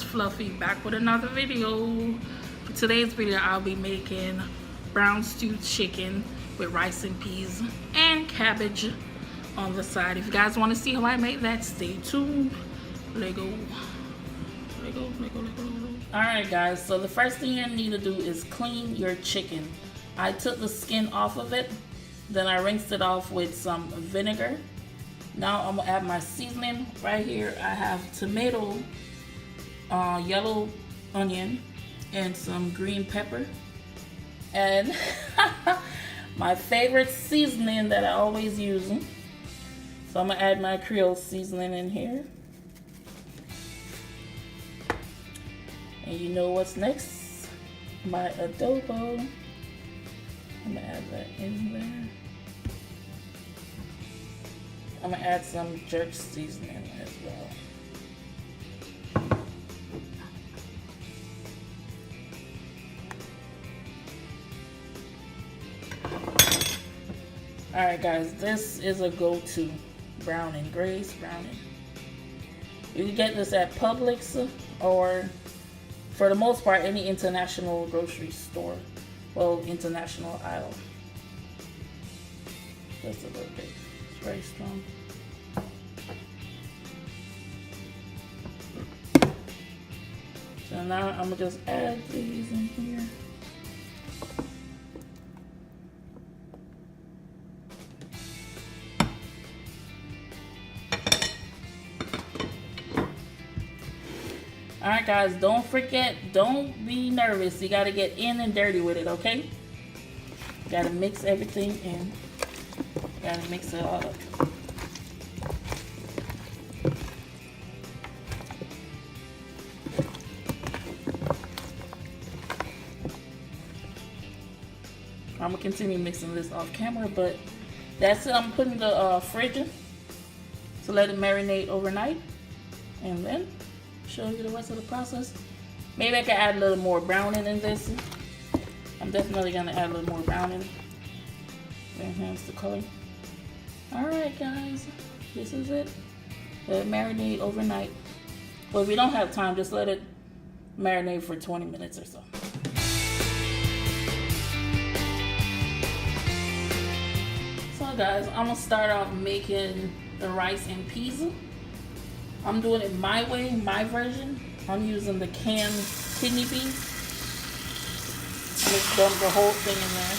Fluffy, back with another video. For today's video, I'll be making brown stewed chicken with rice and peas and cabbage on the side. If you guys want to see how I make that, stay tuned. Lego. Alright guys, so the first thing you need to do is clean your chicken. I took the skin off of it, then I rinsed it off with some vinegar. Now I'm gonna add my seasoning. Right here I have tomato, yellow onion, and some green pepper. And my favorite seasoning that I always use. So I'm gonna add my Creole seasoning in here. And you know what's next? My adobo. I'm gonna add that in there. I'm gonna add some jerk seasoning as well. Alright guys, this is a go-to browning, Grace browning. You can get this at Publix or, for the most part, any international grocery store. Well, international aisle. Just a little bit. It's very strong. So now I'm gonna just add these in here. Alright guys, don't forget, don't be nervous. You gotta get in and dirty with it, okay? You gotta mix everything in. You gotta mix it all up. I'm gonna continue mixing this off camera, but that's it. I'm putting in the fridge to let it marinate overnight, and then show you the rest of the process. Maybe I can add a little more browning in this. I'm definitely gonna add a little more browning to enhance the color. Alright guys, this is it. Let it marinate overnight. Well, if you don't have time, just let it marinate for 20 minutes or so. So guys, I'm gonna start off making the rice and peas. I'm doing it my way, my version. I'm using the canned kidney beans. Just dump the whole thing in there.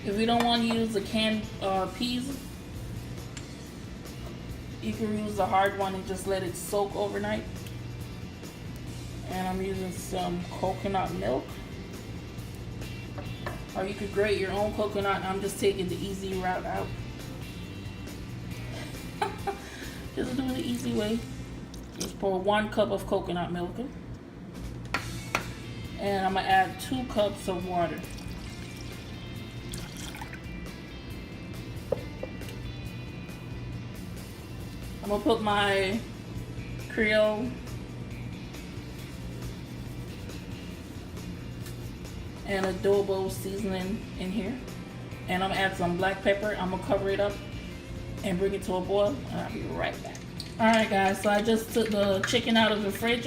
If you don't want to use the canned peas, you can use the hard one and just let it soak overnight. And I'm using some coconut milk. Or you could grate your own coconut. I'm just taking the easy route out. Just do it the easy way. Just pour 1 cup of coconut milk. And I'm gonna add 2 cups of water. I'm gonna put my Creole and adobo seasoning in here, and I'm gonna add some black pepper. I'm gonna cover it up and bring it to a boil, and I'll be right back. Alright guys, so I just took the chicken out of the fridge.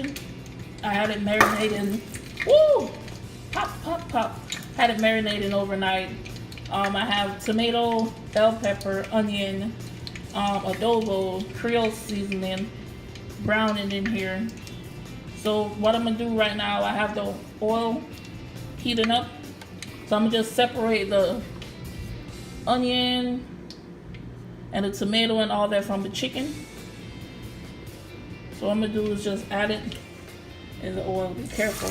I had it marinating. Woo! Pop, pop, pop. Had it marinating overnight. I have tomato, bell pepper, onion, adobo, Creole seasoning, browning in here. So what I'm gonna do right now, I have the oil heating up. So I'm gonna just separate the onion and the tomato and all that from the chicken. So what I'm gonna do is just add it in the oil. Be careful.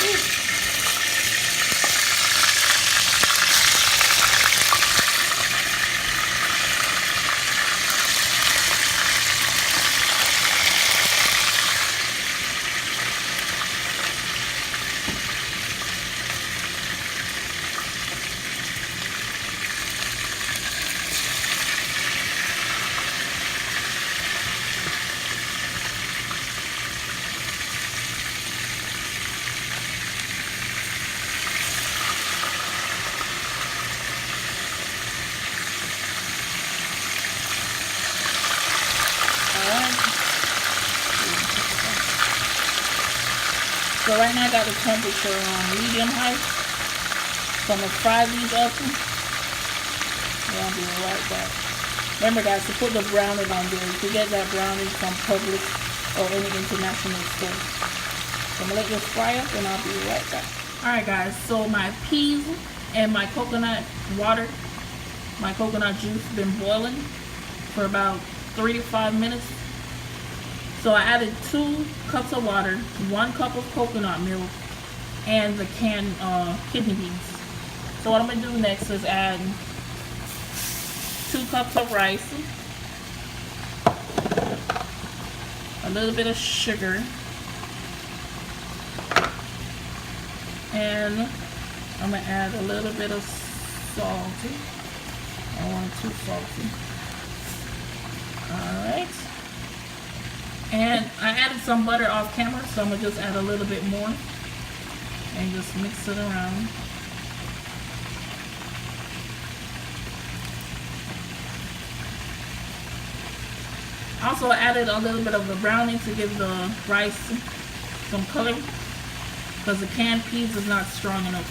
Ooh. So right now I got the temperature on medium high. So I'm gonna fry these up. Yeah, I'll be right back. Remember guys, to put the brownie on there. You can get that brownie from Publix or any international store. So I'm gonna let this fry up and I'll be right back. Alright guys, so my peas and my coconut water, my coconut juice been boiling for about 3 to 5 minutes. So I added 2 cups of water, 1 cup of coconut milk, and the canned kidney beans. So what I'm going to do next is add 2 cups of rice, a little bit of sugar, and I'm going to add a little bit of salt. I don't want it too salty. Alright. And I added some butter off camera, so I'm going to just add a little bit more and just mix it around. Also added a little bit of the brownie to give the rice some color, because the canned peas is not strong enough.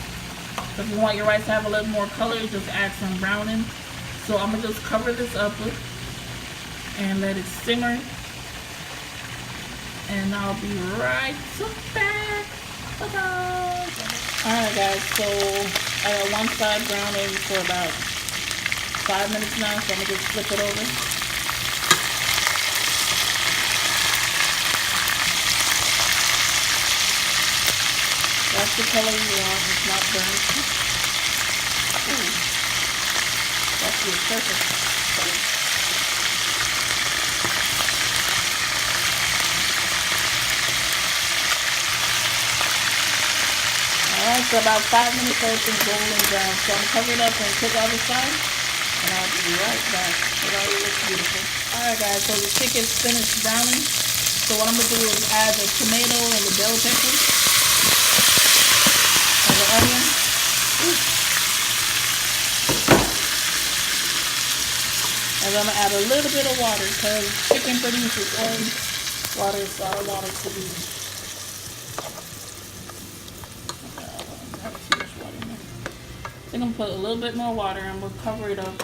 So if you want your rice to have a little more color, just add some browning. So I'm going to just cover this up and let it simmer. And I'll be right back. Bye-bye. Alright guys, so I got one side browning for about 5 minutes now, so I'm going to just flip it over. That's the color you want, it's not burnt. Ooh. That's the perfect color. Alright, so about 5 minutes so it's golden brown. So I'm covering up and cook all the side, and I'll be right back. It already looks beautiful. Alright guys, so the chicken's finished browning. So what I'm going to do is add the tomato and the bell pepper and the onion. And I'm going to add a little bit of water because chicken produces oil. Water, so I don't want it to be I'm going to put a little bit more water and we'll cover it up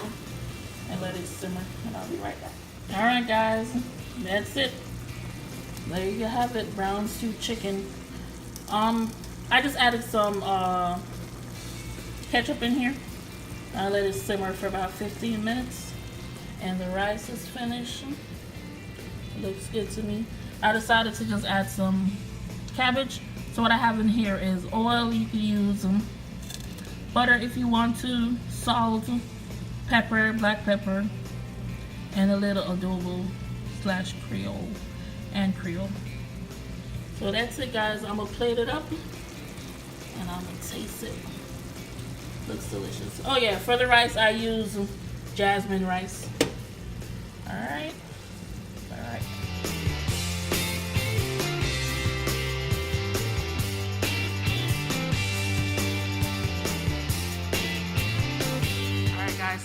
and let it simmer, and I'll be right back. Alright guys, that's it. There you have it, brown stew chicken. I just added some ketchup in here. I let it simmer for about 15 minutes and the rice is finished. Looks good to me. I decided to just add some cabbage. So what I have in here is oil. You can use butter if you want to, salt, pepper, black pepper, and a little adobo slash Creole and Creole. So that's it guys, I'm gonna plate it up and I'm gonna taste it. Looks delicious. Oh yeah, for the rice I use jasmine rice. Alright. Alright.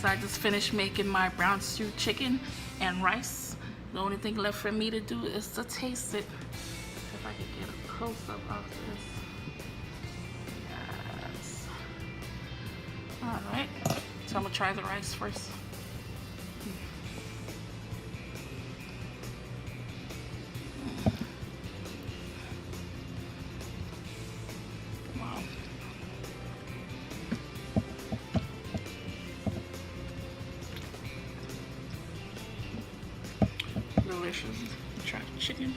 So I just finished making my brown stew chicken and rice. The only thing left for me to do is to taste it. If I could get a close-up of this. Yes. Alright, so I'm gonna try the rice first. Wow. Delicious. Try the chicken.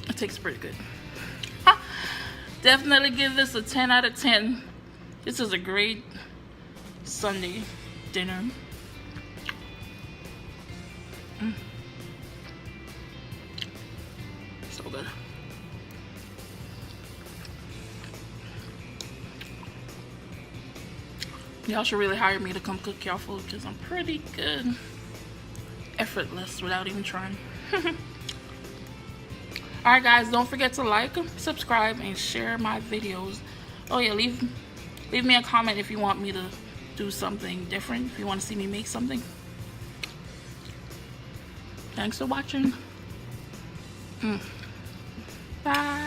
It tastes pretty good. Definitely give this a 10 out of 10. This is a great Sunday dinner. So good. Y'all should really hire me to come cook y'all food because I'm pretty good. Effortless without even trying. Alright guys, don't forget to like, subscribe, and share my videos. Oh yeah, leave me a comment if you want me to do something different, if you want to see me make something. Thanks for watching. Bye.